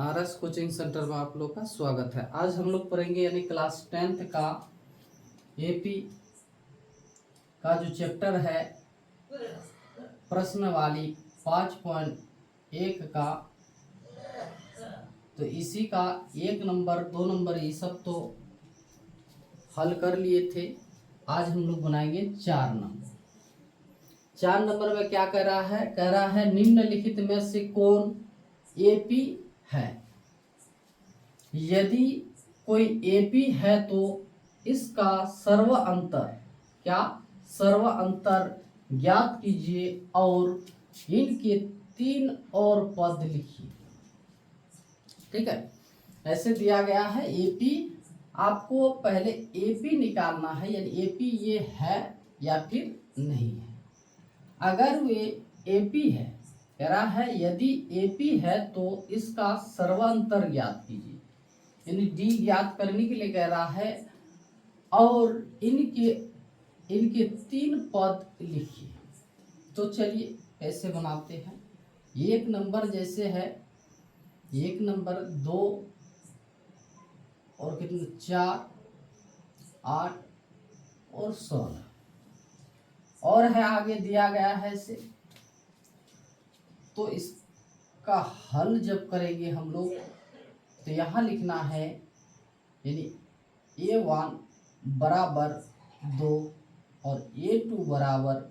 RS coaching centre में आप लोग का स्वागत है। आज हम लोग पढ़ेंगे यानी क्लास 10th का एपी का जो चैप्टर है प्रश्नवाली 5.1 का, तो इसी का 1 नंबर 2 नंबर ये सब तो हल कर लिए थे। आज हम लोग बनाएंगे 4 नंबर। 4 नंबर में क्या कह रहा है? कह रहा है निम्नलिखित में से कौन एपी है। यदि कोई एपी है तो इसका सर्व अंतर सर्व अंतर ज्ञात कीजिए और इनके 3 और पद लिखिए। ठीक है, ऐसे दिया गया है एपी। आपको पहले एपी निकालना है, यानी एपी ये है या फिर नहीं है। अगर वे एपी है, कह रहा है यदि एपी है तो इसका सर्वांतर ज्ञात कीजिए, यानी डी ज्ञात करने के लिए कह रहा है और इनके 3 पद लिखिए। तो चलिए कैसे बनाते हैं। 1 नंबर जैसे है, 1 नंबर 2 और कितने 4 8 और 16 और है आगे दिया गया है ऐसे। तो इसका हल जब करेंगे हम लोग तो यहाँ लिखना है, यानी A1 बराबर 2 और A2 बराबर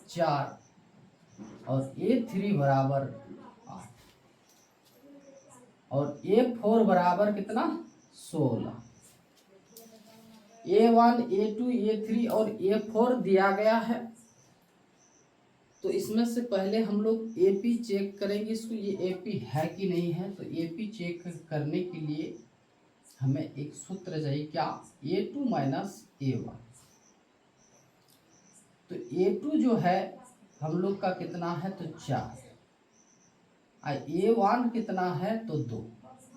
4 और A3 बराबर 8 और A4 बराबर कितना 16। A1 A2 A3 और A4 दिया गया है। तो इसमें से पहले हम लोग एपी चेक करेंगे इसको, ये एपी है कि नहीं है। तो एपी चेक करने के लिए हमें एक सूत्र चाहिए, क्या? A2 minus A1। तो A2 जो है हम लोग का कितना है तो 4 और A1 कितना है तो 2।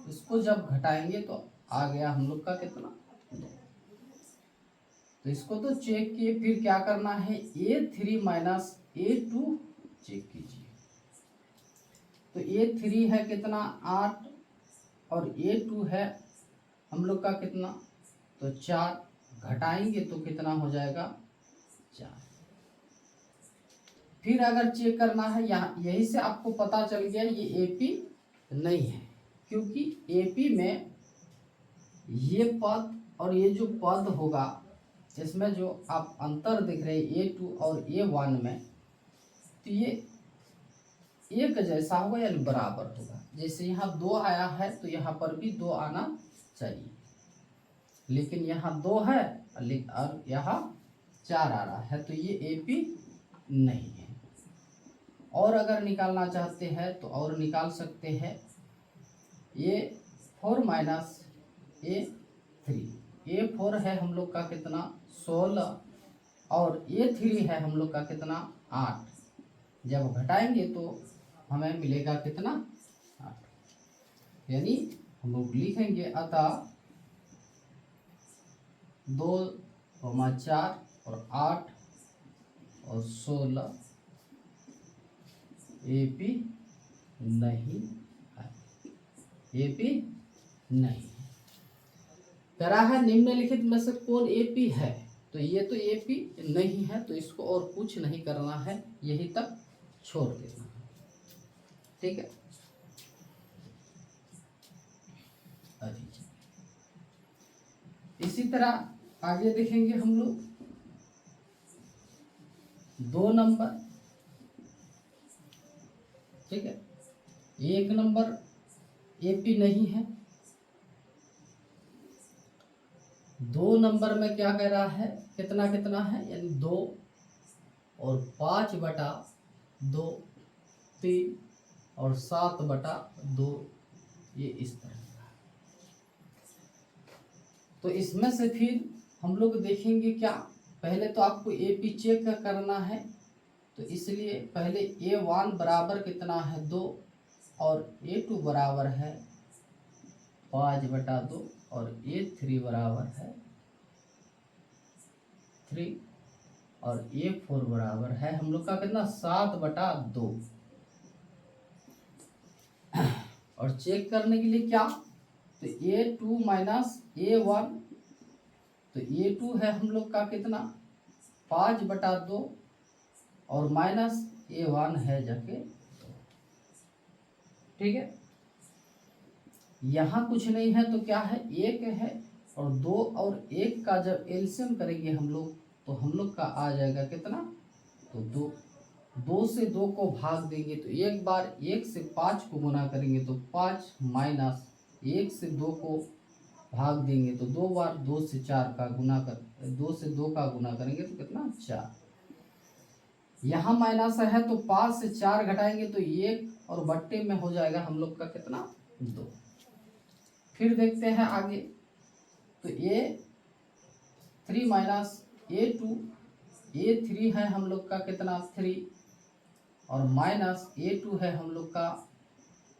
इसको जब घटाएंगे तो आ गया हम लोग का कितना 2। तो इसको तो चेक किए, फिर क्या करना है A3 माइनस A2 चेक कीजिए। तो A3 है कितना 8 और A2 है हम लोग का कितना तो 4, घटाएंगे तो कितना हो जाएगा 4। फिर अगर चेक करना है, यहाँ यही से आपको पता चल गया ये एपी नहीं है, क्योंकि एपी में ये पद और ये जो पद होगा इसमें जो आप अंतर देख रहे हैं A2 और A1 में, तो ये एक जैसा होगा यानी बराबर होगा। जैसे यहाँ 2 आया है तो यहाँ पर भी 2 आना चाहिए, लेकिन यहाँ 2 है और यहाँ 4 आ रहा है, तो ये एपी नहीं है। और अगर निकालना चाहते हैं तो और निकाल सकते हैं। A4 माइनस A3, A4 है हम लोग का कितना 16 और A3 है हम लोग का कितना 8। जब घटाएंगे तो हमें मिलेगा कितना 8। यानी हम लोग लिखेंगे अतः 2, 4 और 8 और 16 एपी नहीं है, एपी नहीं है। कह रहा है निम्नलिखित में से कौन एपी है। तो ये तो एपी नहीं है, तो इसको और कुछ नहीं करना है, यही तक छोड़ देना है। ठीक है, इसी तरह आगे देखेंगे हम लोग 2 नंबर। ठीक है, 1 नंबर एपी नहीं है। 2 नंबर में क्या कह रहा है कितना कितना है, यानी 2 और 5/2 3 और 7/2, ये इस तरह का। तो इसमें से फिर हम लोग देखेंगे क्या, पहले तो आपको एपी चेक करना है, तो इसलिए पहले A1 बराबर कितना है 2 और A2 बराबर है 5/2 और A3 बराबर है 3 और A4 बराबर है हम लोग का कितना 7/2। और चेक करने के लिए क्या, तो A2 माइनस A1, तो A2 है हम लोग का कितना 5/2 और माइनस A1 है जाके, ठीक है। यहाँ कुछ नहीं है तो क्या है, एक है, और 2 और 1 का जब एलसीएम करेंगे हम लोग तो हम लोग का आ जाएगा कितना, तो 2 से 2 को भाग देंगे तो एक बार 1 से 5 को गुना करेंगे तो 5 माइनस 1 से 2 को भाग देंगे तो 2 बार 2 से 4 का गुना कर 2 से 2 का गुना करेंगे तो कितना 4। यहाँ माइनस है तो 5 से 4 घटाएंगे तो 1 और बट्टे में हो जाएगा हम लोग का कितना 2। फिर देखते हैं आगे, तो A3 माइनस A2, A3 है हम लोग का कितना 3 और माइनस A2 है हम लोग का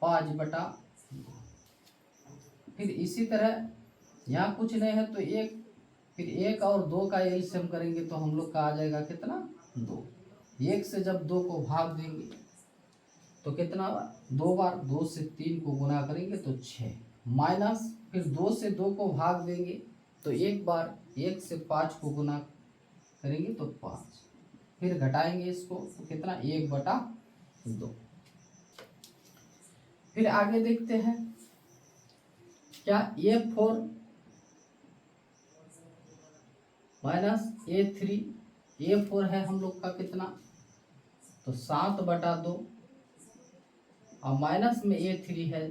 5/2। फिर इसी तरह यहाँ कुछ नहीं है तो 1, फिर 1 और 2 का एलसीएम करेंगे तो हम लोग का आ जाएगा कितना 2। 1 से जब 2 को भाग देंगे तो कितना, 2 बार 2 से 3 को गुना करेंगे तो 6 माइनस, फिर 2 से 2 को भाग देंगे तो एक बार 1 से 5 को गुना करेंगे तो 5, फिर घटाएंगे इसको तो कितना 1/2। फिर आगे देखते हैं क्या, A4 माइनस A3, A4 है हम लोग का कितना, तो 7/2 और माइनस में A3 है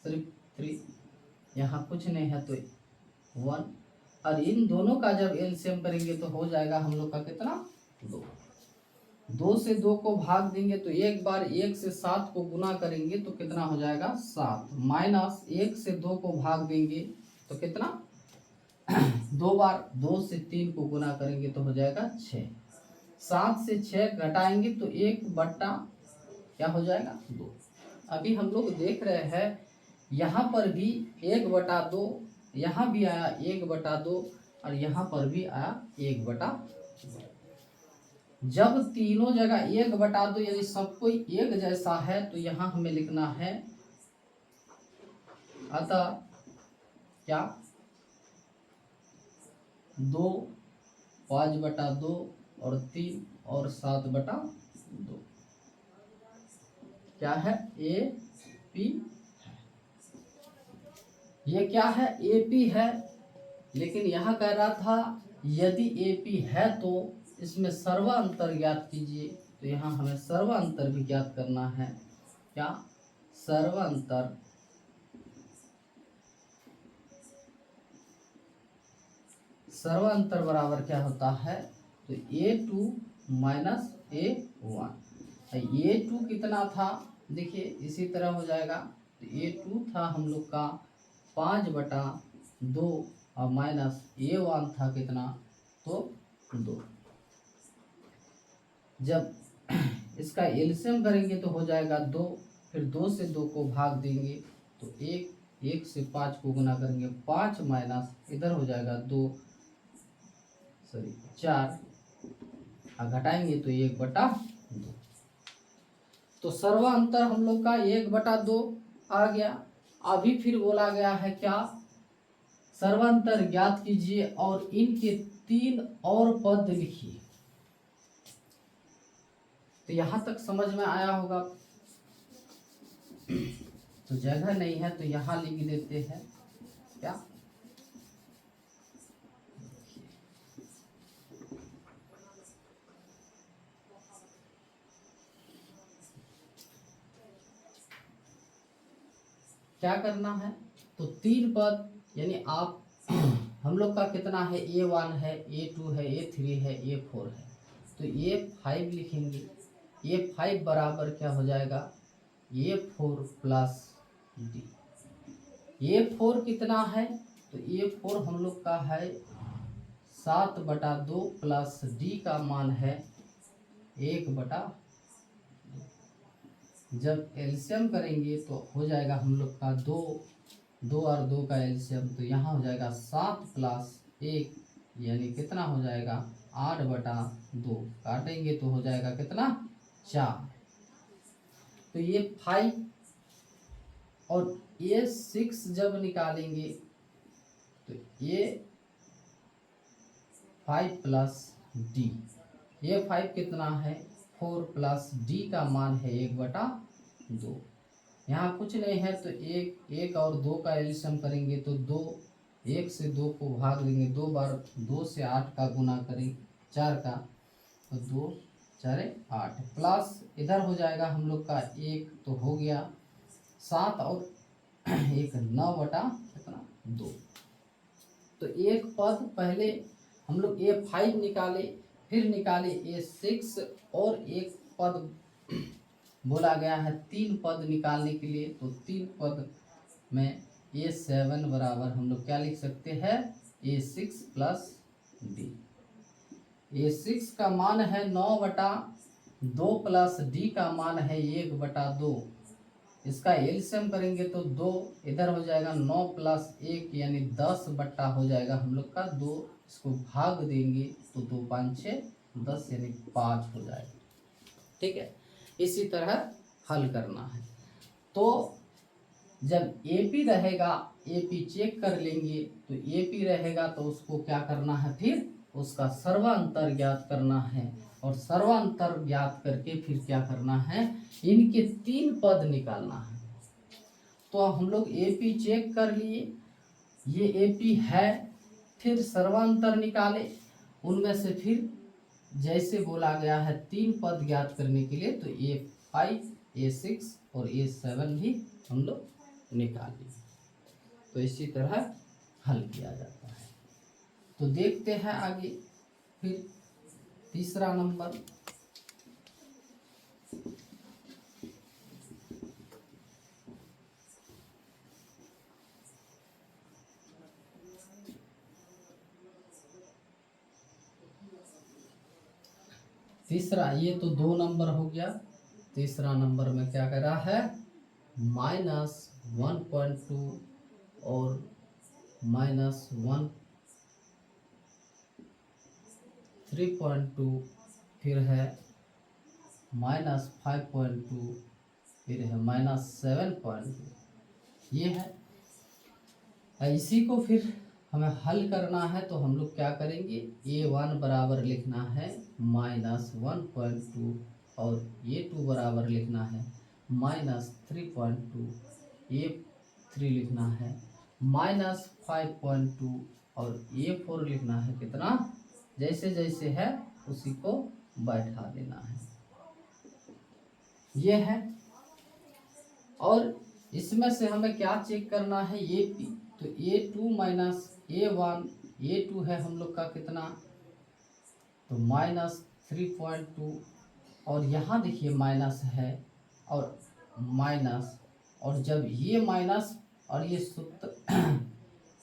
सिर्फ 3, यहाँ कुछ नहीं है तो 1, और इन दोनों का जब एलसीएम करेंगे तो हो जाएगा हम लोग का कितना 2। 2 से 2 को भाग देंगे तो एक बार 1 से 7 को गुना करेंगे तो कितना हो जाएगा 7, माइनस 1 से 2 को भाग देंगे तो कितना 2 बार 2 से 3 को गुना करेंगे तो हो जाएगा 6, 7 से 6 घटाएंगे तो 1/, क्या हो जाएगा 2। अभी हम लोग देख रहे हैं यहाँ पर भी 1/2, यहाँ भी आया 1/2 और यहाँ पर भी आया 1/2। जब तीनों जगह 1/2 यदि सब कोई एक जैसा है तो यहाँ हमें लिखना है, अतः क्या 2, 5/2 और 3 और 7/2, क्या है AP है। ये क्या है AP है, लेकिन यहाँ कह रहा था यदि AP है तो इसमें सर्वांतर ज्ञात कीजिए, तो यहाँ हमें सर्वांतर भी ज्ञात करना है। क्या, सर्वांतर सर्वांतर बराबर क्या होता है, तो A2 माइनस A1। A2 कितना था, देखिए इसी तरह हो जाएगा, तो A2 था हम लोग का 5/2 और माइनस A1 था कितना, तो 2। जब इसका एलसीएम करेंगे तो हो जाएगा 2, फिर 2 से 2 को भाग देंगे तो 1 से 5 को गुना करेंगे 5 माइनस इधर हो जाएगा 2, सॉरी 4, और घटाएंगे तो 1/2। तो सर्वांतर हम लोग का 1/2 आ गया। अभी फिर बोला गया है क्या, सर्वांतर ज्ञात कीजिए और इनके 3 और पद लिखिए। तो यहाँ तक समझ में आया होगा। तो जगह नहीं है तो यहाँ लिख देते हैं क्या, क्या करना है, तो 3 पद यानी आप हम लोग का कितना है, A1 है, A2 है, A3 है, A4 है, तो A5 लिखेंगे। A5 बराबर क्या हो जाएगा, A4 प्लस D। A4 कितना है, तो A4 हम लोग का है 7/2 प्लस D का मान है 1/2। जब एलसीएम करेंगे तो हो जाएगा हम लोग का 2 और 2 का एलसीएम, तो यहाँ हो जाएगा 7 प्लस 1 यानी कितना हो जाएगा 8/2, काटेंगे तो हो जाएगा कितना 4। तो ये 5 और A6 जब निकालेंगे तो A5 प्लस डी, A5 कितना है 4 प्लस डी का मान है 1/2। यहाँ कुछ नहीं है तो एक और 2 का एलसीएम करेंगे तो 2, 1 से 2 को भाग देंगे, 2 बार 2 से 8 का गुना करें 4 का, तो 2 4 8 प्लस इधर हो जाएगा हम लोग का 1 तो हो गया 7 और 1 9/2। तो एक पद पहले हम लोग A5 निकाले, फिर निकाले A6 और एक पद बोला गया है 3 पद निकालने के लिए, तो 3 पद में A7 बराबर हम लोग क्या लिख सकते हैं A6 प्लस डी। A6 का मान है 9/2 प्लस डी का मान है 1/2। इसका एलसीएम करेंगे तो 2 इधर हो जाएगा 9 प्लस 1 यानी 10 हो जाएगा हम लोग का 2, इसको भाग देंगे तो 2 5 6 10 यानी 5 हो जाएगा। ठीक है, इसी तरह हल करना है। तो जब एपी रहेगा, एपी चेक कर लेंगे, तो एपी रहेगा तो उसको क्या करना है, फिर उसका सर्वांतर ज्ञात करना है, और सर्वांतर ज्ञात करके फिर क्या करना है, इनके 3 पद निकालना है। तो हम लोग एपी चेक कर लिए, ये एपी है, फिर सर्वांतर निकाले, उनमें से फिर जैसे बोला गया है 3 पद ज्ञात करने के लिए, तो A5 A6 और A7 भी हम लोग निकाल लिए। तो इसी तरह हल किया जाता है। तो देखते हैं आगे फिर तीसरा नंबर। तीसरा, ये तो 2 नंबर हो गया। तीसरा नंबर में क्या कर रहा है, -1.2 और -1 3.2, फिर है -5.2, फिर है -7.2, ये है। इसी को फिर हमें हल करना है, तो हम लोग क्या करेंगे, A1 बराबर लिखना है -1.2 और A2 बराबर लिखना है -3.2, A3 लिखना है -5.2 और A4 लिखना है कितना, जैसे जैसे है उसी को बैठा देना है, ये है। और इसमें से हमें क्या चेक करना है, AP, तो A2 माइनस A1, A2 है हम लोग का कितना, तो -3.2, और यहाँ देखिए माइनस है और माइनस, और जब ये माइनस और ये सूत्र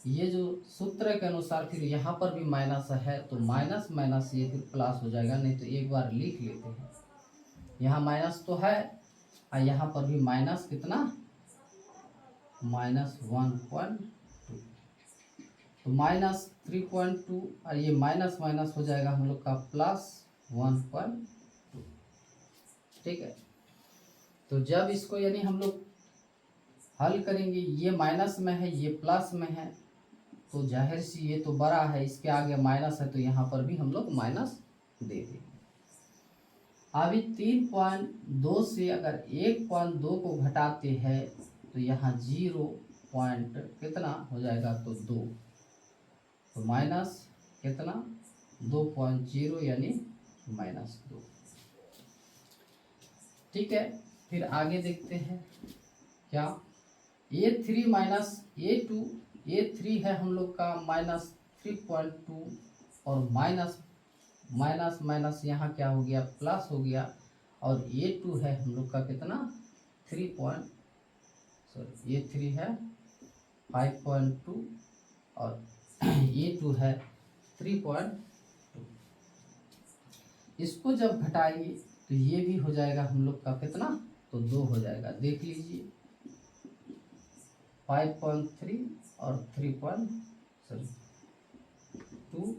ये जो सूत्र के अनुसार फिर यहाँ पर भी माइनस है, तो माइनस माइनस ये फिर प्लस हो जाएगा, नहीं तो एक बार लिख लेते हैं, यहाँ माइनस तो है और यहाँ पर भी माइनस कितना, -1.2, तो -3.2 और ये माइनस माइनस हो जाएगा हम लोग का +1.2। ठीक है, तो जब इसको यानी हम लोग हल करेंगे, ये माइनस में है ये प्लस में है, तो जाहिर सी ये तो बड़ा है, इसके आगे माइनस है, तो यहाँ पर भी हम लोग माइनस दे देंगे। अभी 3.2 से अगर 1.2 को घटाते हैं तो यहाँ 0 पॉइंट कितना हो जाएगा, तो 2, तो माइनस कितना 2.0 यानी -2। ठीक है, फिर आगे देखते हैं क्या, A3 माइनस A2, A3 है हम लोग का -3.2 और माइनस माइनस माइनस यहाँ क्या हो गया, प्लस हो गया, और A2 है हम लोग का कितना 3 है 5.2 और A2 है 3.2। इसको जब घटाएंगे तो ये भी हो जाएगा हम लोग का कितना, तो 2 हो जाएगा, देख लीजिए 5.3 और 3.2,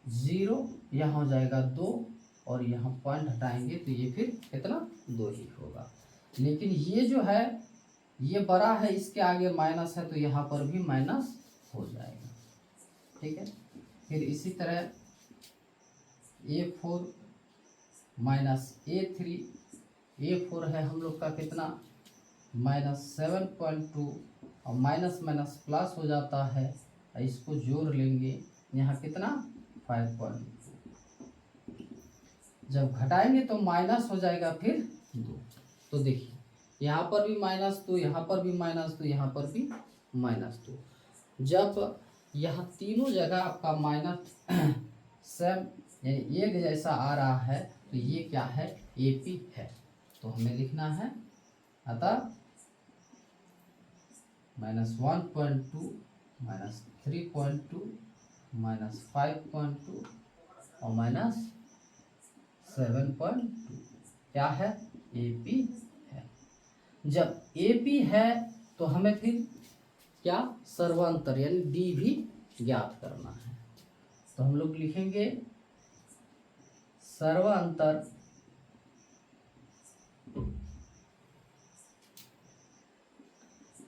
0 यहाँ हो जाएगा 2 और यहाँ पॉइंट हटाएंगे तो ये फिर कितना 2 ही होगा। लेकिन ये जो है ये बड़ा है, इसके आगे माइनस है तो यहाँ पर भी माइनस हो जाएगा। ठीक है, फिर इसी तरह A4 माइनस A3, A4 है हम लोग का कितना -7.2 और माइनस माइनस प्लस हो जाता है, इसको जोड़ लेंगे, यहाँ कितना 5.2, जब घटाएंगे तो माइनस हो जाएगा फिर 2। तो देखिए यहाँ पर भी -2, यहाँ पर भी -2, यहाँ पर भी -2। जब यह तीनों जगह आपका माइनस सेम यानी एक जैसा आ रहा है तो ये क्या है, AP है। तो हमें लिखना है अतः -1.2 -3.2 -5.2 और -7.2 क्या है, AP है। जब AP है तो हमें फिर क्या सर्वांतर यानी D भी ज्ञात करना है। तो हम लोग लिखेंगे सर्वांतर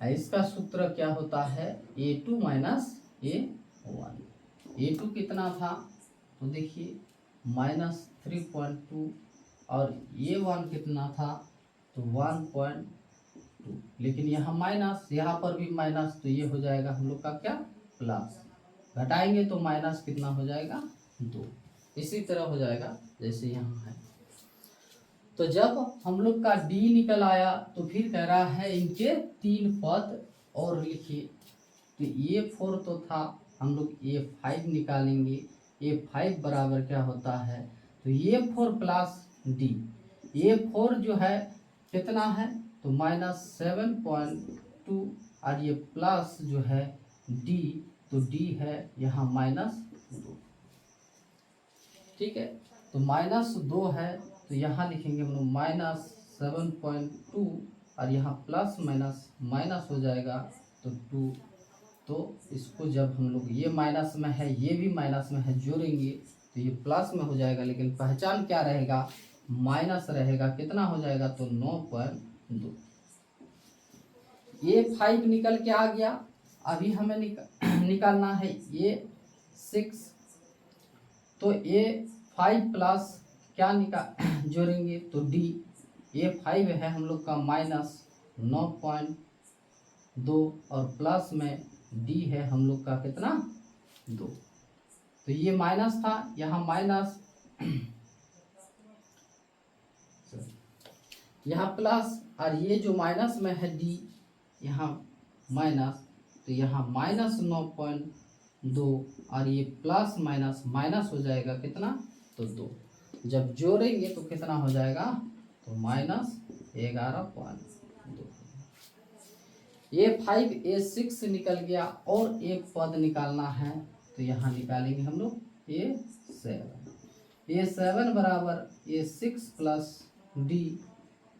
इसका सूत्र क्या होता है, A2 माइनस A1। A2 कितना था तो देखिए -3.2 और A1 कितना था तो 1.2, लेकिन यहाँ माइनस, यहाँ पर भी माइनस, तो ये हो जाएगा हम लोग का क्या प्लस, घटाएंगे तो माइनस कितना हो जाएगा 2। इसी तरह हो जाएगा जैसे यहाँ है। तो जब हम लोग का D निकल आया तो फिर कह रहा है इनके 3 पद और लिखिए। तो A4 तो था, हम लोग A5 निकालेंगे। A5 बराबर क्या होता है तो A4 प्लस D। A4 जो है कितना है तो -7.2 और ये प्लस जो है D, तो D है यहाँ -2। ठीक है, तो -2 है तो यहाँ लिखेंगे हम लोग -7.2 और यहाँ प्लस माइनस माइनस हो जाएगा तो 2। तो इसको जब हम लोग ये माइनस में है ये भी माइनस में है जोड़ेंगे तो ये प्लस में हो जाएगा, लेकिन पहचान क्या रहेगा माइनस रहेगा, कितना हो जाएगा तो 9.2। A5 निकल के आ गया। अभी हमें निकालना है A6। तो A5 प्लस क्या जोड़ेंगे तो D। A5 है हम लोग का -9.2 और प्लस में D है हम लोग का कितना 2। तो ये माइनस था, यहाँ माइनस यहाँ प्लस, और ये जो माइनस में है D यहाँ माइनस, तो यहाँ -9.2 और ये प्लस माइनस माइनस हो जाएगा कितना तो 2। जब जोड़ेंगे तो कितना हो जाएगा तो -11.2। A5 A6 निकल गया और एक पद निकालना है तो यहाँ निकालेंगे हम लोग A7 बराबर A6 प्लस D।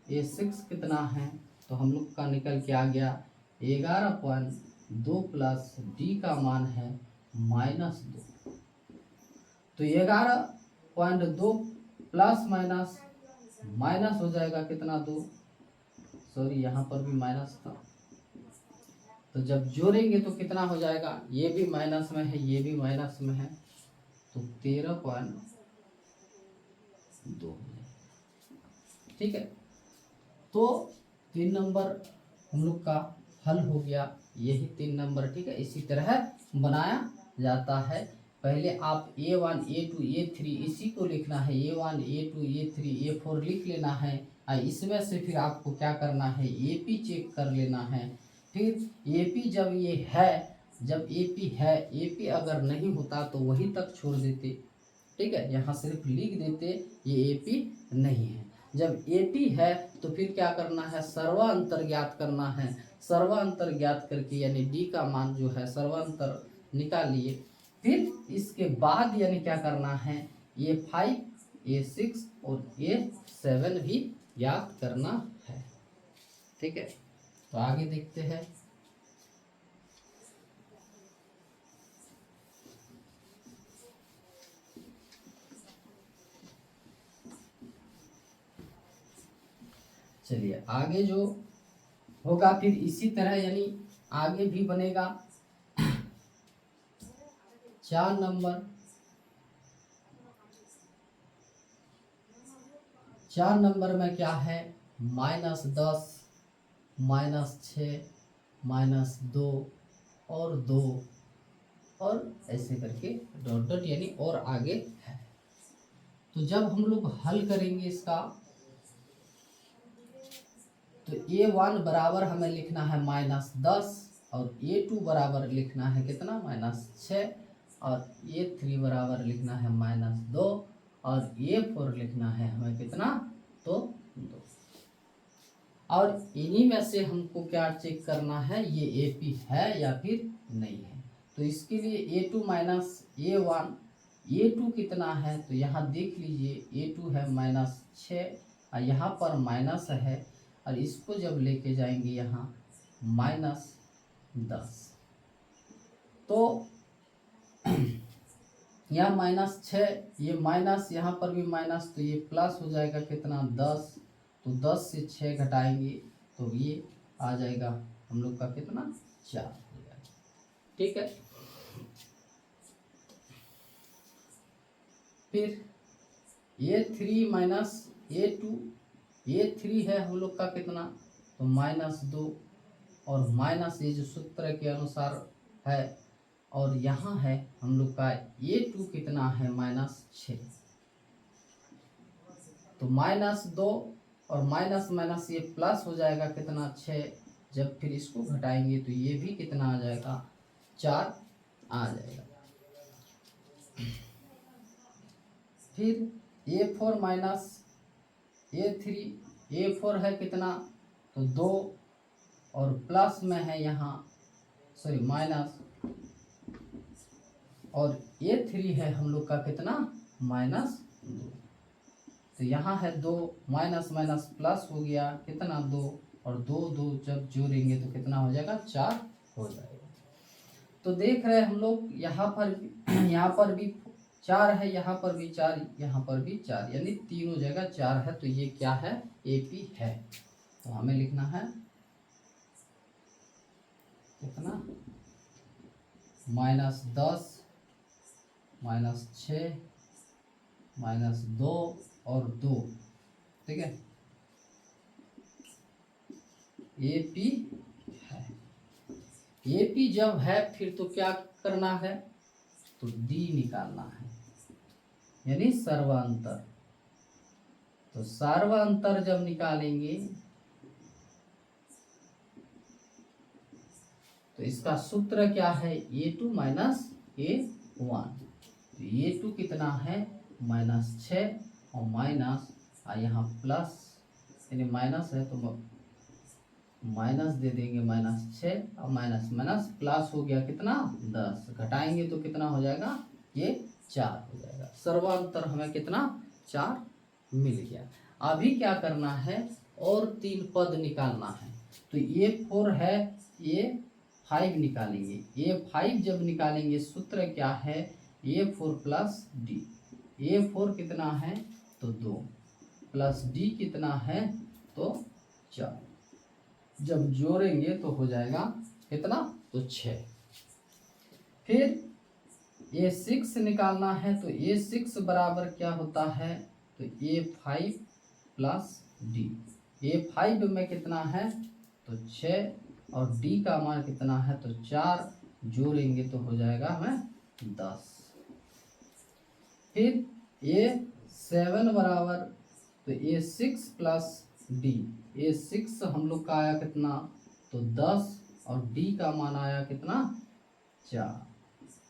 A6 कितना है तो हम लोग का निकल के आ गया 11.2 प्लस D का मान है -2। तो 11.2 प्लस माइनस माइनस हो जाएगा कितना 2, सॉरी यहाँ पर भी माइनस था। तो जब जोड़ेंगे तो कितना हो जाएगा, ये भी माइनस में है ये भी माइनस में है तो 13.2। ठीक है, तो 3 नंबर हम लोग का हल हो गया, यही 3 नंबर। ठीक है, इसी तरह बनाया जाता है। पहले आप A1 A2 A3 इसी को लिखना है, A1 A2 A3 A4 लिख लेना है। इसमें से फिर आपको क्या करना है AP चेक कर लेना है। फिर AP जब ये है, जब AP है, AP अगर नहीं होता तो वहीं तक छोड़ देते। ठीक है, यहाँ सिर्फ लिख देते ये AP नहीं है। जब AP है तो फिर क्या करना है सर्वांतर ज्ञात करना है। सर्वांतर ज्ञात करके यानी D का मान जो है सर्वांतर निकालिए। फिर इसके बाद यानी क्या करना है A5 A6 और A7 भी ज्ञात करना है। ठीक है, तो आगे देखते हैं। चलिए आगे जो होगा। फिर इसी तरह यानी आगे भी बनेगा। 4 नंबर 4 नंबर में क्या है, -10 -6 -2 और 2 और ऐसे करके डॉट डॉट यानी और आगे है। तो जब हम लोग हल करेंगे इसका, तो A1 बराबर हमें लिखना है -10 और A2 बराबर लिखना है कितना, -6 और A3 बराबर लिखना है -2 और A4 लिखना है हमें कितना, तो 2। और इन्हीं में से हमको क्या चेक करना है, ये AP है या फिर नहीं है। तो इसके लिए A2 माइनस A1, A2 कितना है, तो यहाँ देख लीजिए A2 है -6 और यहाँ पर माइनस है और इसको जब लेके जाएंगे यहाँ -10, तो यहाँ -6, ये माइनस, यहाँ पर भी माइनस, तो ये प्लस हो जाएगा कितना, 10। तो 10 से 6 घटाएंगे तो ये आ जाएगा हम लोग का कितना, 4 हो जाएगा। ठीक है। फिर A3 माइनस A2, A3 है हम लोग का कितना, तो -2 और माइनस ये जो सूत्र के अनुसार है, और यहाँ है हम लोग का A2 कितना है, -6। तो -2 और माइनस माइनस ये प्लस हो जाएगा कितना, 6। जब फिर इसको घटाएंगे तो ये भी कितना आ जाएगा, 4 आ जाएगा। फिर A4 माइनस A3, A4 है कितना, तो 2 और प्लस में है यहाँ, सॉरी माइनस, और A3 है हम लोग का कितना, -2। तो यहाँ है 2, माइनस माइनस प्लस हो गया कितना, 2 और 2 2 जब जोड़ेंगे तो कितना हो जाएगा, 4 हो जाएगा। तो देख रहे हैं हम लोग यहाँ पर भी 4 है, यहाँ पर भी 4, यहाँ पर भी 4, यानी तीनों जगह 4 है। तो ये क्या है, AP है। तो हमें लिखना है कितना, -10 -6 -2 और 2। ठीक है, AP है। AP जब है फिर तो क्या करना है, तो D निकालना है, यानी सर्वांतर। तो सर्वांतर जब निकालेंगे तो इसका सूत्र क्या है, A2 माइनस A1। तो A2 कितना है, -6 और माइनस यहाँ प्लस, यानी माइनस है तो माइनस दे देंगे, -6 और माइनस माइनस प्लस हो गया कितना, 10। घटाएंगे तो कितना हो जाएगा, ये 4 हो जाएगा। सर्वांतर हमें कितना, 4 मिल गया। अभी क्या करना है, और 3 पद निकालना है। तो A4 है, A5 निकालेंगे। A5 जब निकालेंगे सूत्र क्या है, A4 प्लस D। A4 कितना है, तो 2 प्लस D कितना है, तो 4। जब जोड़ेंगे तो हो जाएगा कितना, तो 6। फिर A6 निकालना है। तो A6 बराबर क्या होता है, तो A5 प्लस D। A5 में कितना है, तो 6 और D का मान कितना है, तो 4। जोड़ेंगे तो हो जाएगा हमें 10। फिर A7 बराबर, तो A6 प्लस D। A6 हम लोग का आया कितना, तो 10 और D का मान आया कितना, 4।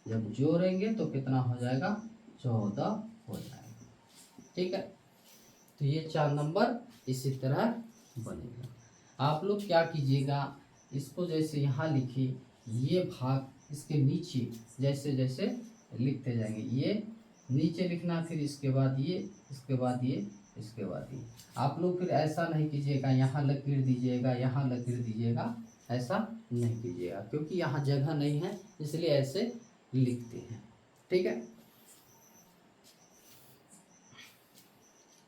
जब जोड़ेंगे तो कितना हो जाएगा, 14 हो जाएगा। ठीक है। तो ये 4 नंबर इसी तरह बनेगा। आप लोग क्या कीजिएगा, इसको जैसे यहाँ लिखिए, ये भाग इसके नीचे जैसे जैसे लिखते जाएंगे, ये नीचे लिखना, फिर इसके बाद ये, इसके बाद ये, इसके बाद ये। आप लोग फिर ऐसा नहीं कीजिएगा, यहाँ लकीर दीजिएगा, यहाँ लकीर दीजिएगा, ऐसा नहीं कीजिएगा, क्योंकि यहाँ जगह नहीं है, इसलिए ऐसे लिखते हैं। ठीक है।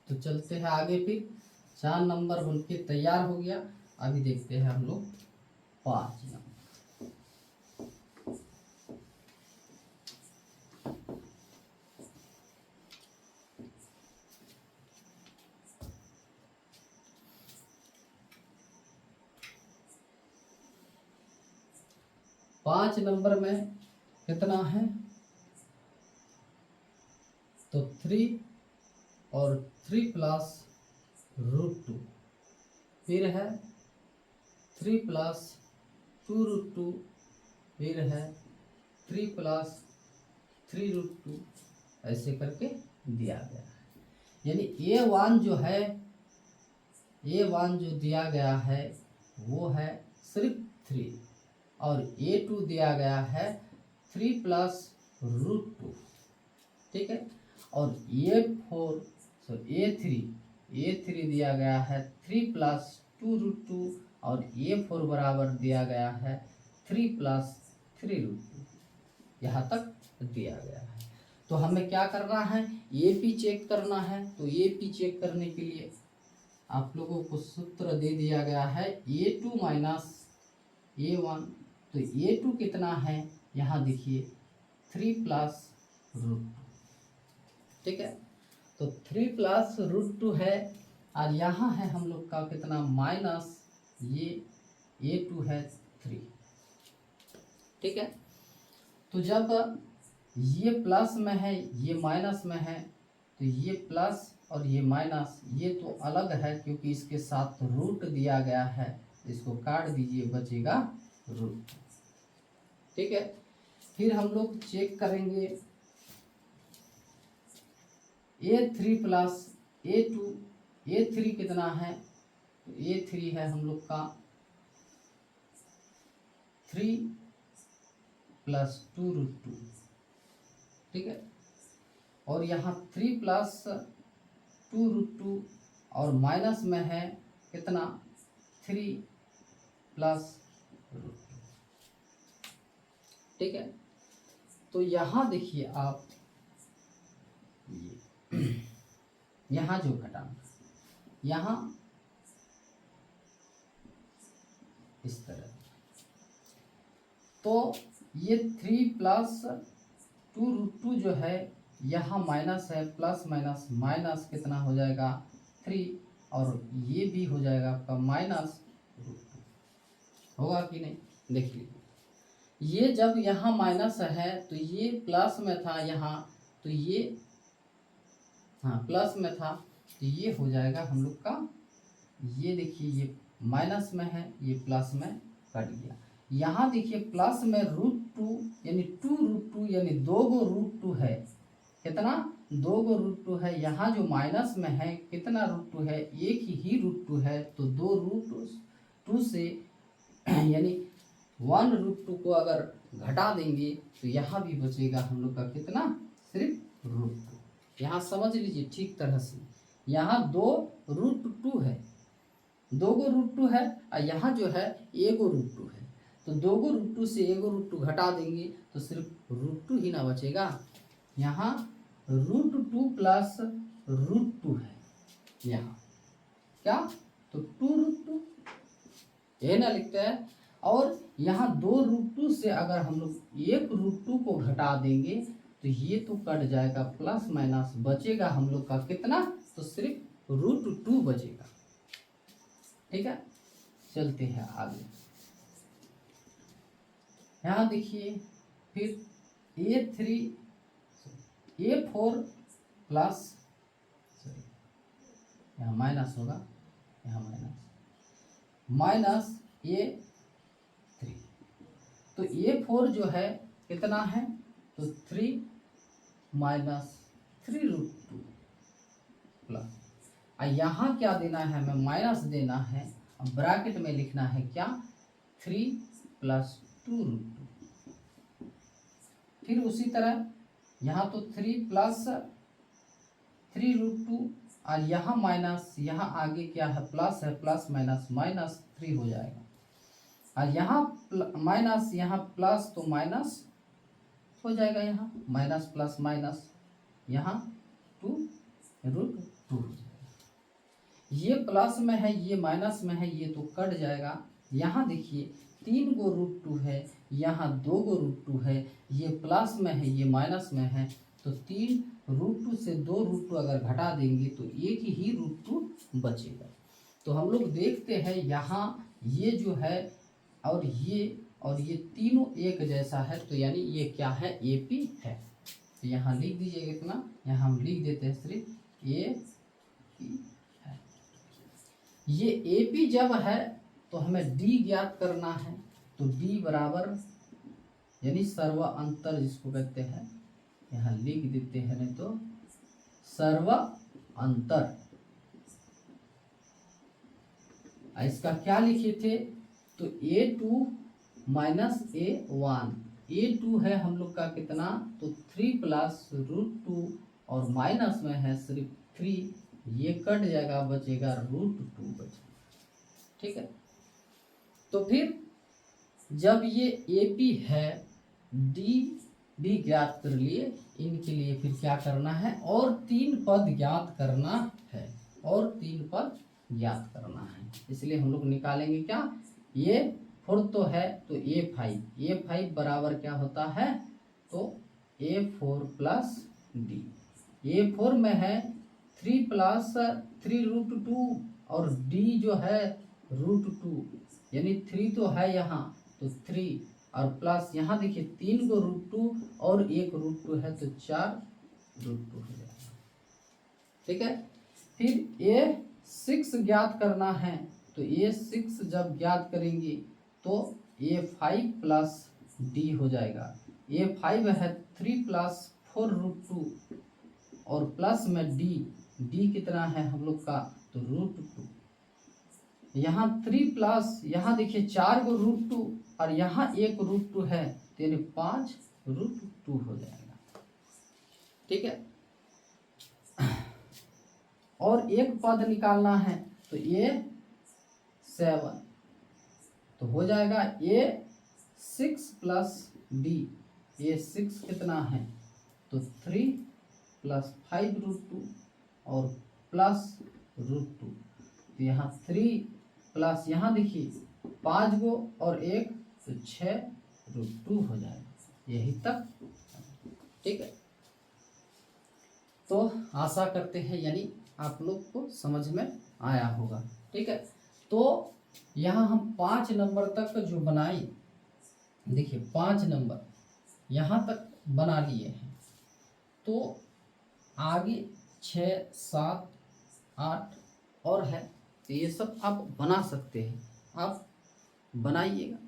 तो चलते हैं आगे। फिर 4 नंबर बनके तैयार हो गया। अभी देखते हैं हम लोग 5 नंबर। 5 नंबर में कितना है, तो 3 और 3 प्लस √2, फिर है 3 प्लस 2√2, फिर है 3 प्लस 3√2, ऐसे करके दिया गया है। यानी A1 जो है, A1 जो दिया गया है वो है सिर्फ 3, और A2 दिया गया है 3 प्लस √2, ठीक है। और A3 दिया गया है 3 प्लस 2√2, और A4 बराबर दिया गया है 3 प्लस 3√2, यहाँ तक दिया गया है। तो हमें क्या करना है, AP चेक करना है। तो AP चेक करने के लिए आप लोगों को सूत्र दे दिया गया है A2 माइनस A1। तो A2 कितना है, यहाँ देखिए 3 प्लस √2, ठीक है। तो 3 प्लस √2 है, और यहाँ है हम लोग का कितना माइनस, ये A2 है 3, ठीक है। तो जब ये प्लस में है ये माइनस में है, तो ये प्लस और ये माइनस ये तो अलग है, क्योंकि इसके साथ रूट दिया गया है, इसको काट दीजिए, बचेगा रूट, ठीक है। फिर हम लोग चेक करेंगे A3 प्लस A2, A3 कितना है, तो A3 है हम लोग का 3 प्लस 2√2, ठीक है। और यहाँ 3 प्लस 2√2 और माइनस में है कितना 3 प्लस √2, ठीक है। तो यहाँ देखिए आप, यहाँ जो घटाना, यहाँ इस तरह, तो ये 3 प्लस 2√2 जो है यहाँ माइनस है, प्लस माइनस माइनस कितना हो जाएगा 3, और ये भी हो जाएगा आपका माइनस √2, होगा कि नहीं, देखिए। ये जब यहाँ माइनस है तो ये प्लस में था यहाँ, तो ये हाँ प्लस में था, तो ये हो जाएगा हम लोग का, ये देखिए ये माइनस में है, ये प्लस में कट गया। यहाँ देखिए प्लस में √2 यानी 2√2 यानी 2 गो √2 है, कितना 2 गो √2 है। यहाँ जो माइनस में है कितना √2 है, एक ही √2 है, तो 2 √2 से यानी 1√2 को अगर घटा देंगे तो यहाँ भी बचेगा हम लोग का कितना, सिर्फ √2। यहाँ समझ लीजिए ठीक तरह से, यहाँ 2 √2 है, 2 गो √2 है, और यहाँ जो है 1 गो √2 है। तो 2 गो √2 से 1 गो √2 घटा देंगे तो सिर्फ √2 ही ना बचेगा। यहाँ √2 प्लस √2 है, यहाँ क्या, तो 2√2 ये ना लिखते हैं। और यहाँ 2 √2 से अगर हम लोग 1 √2 को घटा देंगे तो ये तो कट जाएगा, प्लस माइनस बचेगा हम लोग का कितना, तो सिर्फ √2 बचेगा, ठीक है। चलते हैं आगे, यहाँ देखिए फिर A4 प्लस, यहाँ माइनस होगा, यहाँ माइनस A3, तो A4 जो है कितना है, तो 3 माइनस 3√2 प्लस, और यहाँ क्या देना है, हमें माइनस देना है, ब्रैकेट में लिखना है क्या, 3 प्लस 2√2। फिर उसी तरह यहाँ तो 3 प्लस 3√2, और यहाँ माइनस, यहाँ आगे क्या है प्लस है, प्लस माइनस माइनस 3 हो जाएगा, और यहाँ माइनस यहाँ प्लस, तो माइनस हो जाएगा, यहाँ माइनस प्लस माइनस यहाँ 2√2 हो जाएगा। ये प्लस में है, ये माइनस में है, ये तो कट जाएगा। यहाँ देखिए 3 गो रूट 2 है, यहाँ 2 गो रूट 2 है, ये प्लस में है, ये माइनस में है, तो 3 रूट 2 से 2 रूट 2 अगर घटा देंगे तो एक ही रूट 2 बचेगा। तो हम लोग देखते हैं यहाँ ये जो है और ये तीनों एक जैसा है, तो यानी ये क्या है, AP है। तो यहाँ लिख दीजिएगा इतना, यहाँ हम लिख देते हैं सिर्फ AP है। ये AP जब है तो हमें D ज्ञात करना है, तो D बराबर यानी सर्व अंतर जिसको कहते हैं, यहाँ लिख देते हैं, नहीं तो सर्व अंतर। इसका क्या लिखे थे, तो A2 माइनस A1, A2 है हम लोग का कितना, तो 3 प्लस रूट 2 और माइनस में है सिर्फ 3, ये कट जाएगा, बचेगा रूट 2 बचेगा। ठीक है, तो फिर जब ये AP है, D ज्ञात कर लिए, इनके लिए फिर क्या करना है, और 3 पद ज्ञात करना है, और 3 पद ज्ञात करना है। इसलिए हम लोग निकालेंगे क्या, ये 4 तो है, तो A5 बराबर क्या होता है, तो A4 प्लस D। A4 में है 3 प्लस 3 रूट 2 और D जो है रूट 2, यानी 3 तो है यहाँ, तो 3 और प्लस यहाँ देखिए 3 को रूट 2 और 1 रूट 2 है, तो 4 रूट 2 हो जाएगा। ठीक है, फिर A6 ज्ञात करना है, तो A6 जब ज्ञात करेंगे तो A5 प्लस D हो जाएगा। A5 है 3 प्लस 4 रूट 2 और प्लस में D कितना है हम लोग का, तो रूट 2। यहाँ 3 प्लस यहाँ देखिए 4 को रूट 2 और यहाँ 1 रूट 2 है, तो यानी 5 रूट 2 हो जाएगा। ठीक है, और एक पद निकालना है, तो A7, तो हो जाएगा A6 प्लस D। A6 कितना है, तो 3 प्लस 5 रूट 2 और प्लस रूट 2, तो यहाँ 3 प्लस यहाँ देखिए 5 गो और 1, तो 6 रूट 2 हो जाएगा। यही तक। ठीक है, तो आशा करते हैं यानी आप लोग को समझ में आया होगा। ठीक है, तो यहाँ हम 5 नंबर तक जो बनाए, देखिए 5 नंबर यहाँ तक बना लिए हैं, तो आगे 6, 7, 8 और है, तो ये सब आप बना सकते हैं। आप बनाइएगा,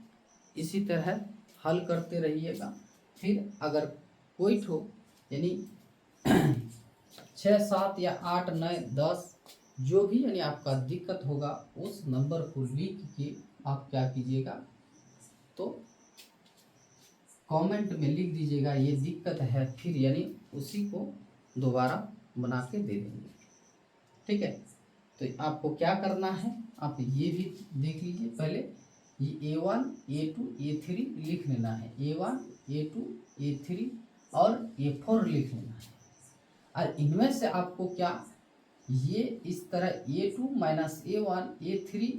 इसी तरह हल करते रहिएगा। फिर अगर कोई ठो यानी 6, 7 या 8, 9, 10 जो भी यानी आपका दिक्कत होगा, उस नंबर को लिख के आप क्या कीजिएगा, तो कमेंट में लिख दीजिएगा ये दिक्कत है, फिर यानी उसी को दोबारा बना के दे देंगे। ठीक है, तो आपको क्या करना है, आप ये भी देख लीजिए। पहले ये A1, A2, A3 लिख लेना है, A1, A2, A3 और A4 लिख लेना है। और इनमें से आपको क्या, ये इस तरह A2 minus A1, A3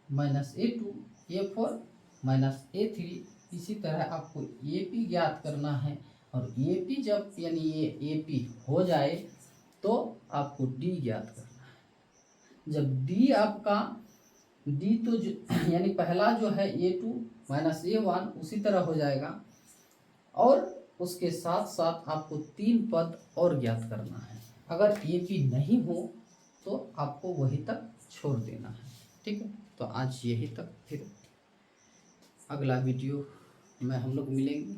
minus A2, A4 minus A3, इसी तरह आपको AP ज्ञात करना है। और AP जब यानी ये AP हो जाए तो आपको D ज्ञात करना है। जब D आपका D तो यानी पहला जो है A2 माइनस A1 उसी तरह हो जाएगा, और उसके साथ साथ आपको 3 पद और ज्ञात करना है। अगर AP नहीं हो तो आपको वही तक छोड़ देना है। ठीक है, तो आज यही तक, फिर अगला वीडियो में हम लोग मिलेंगे।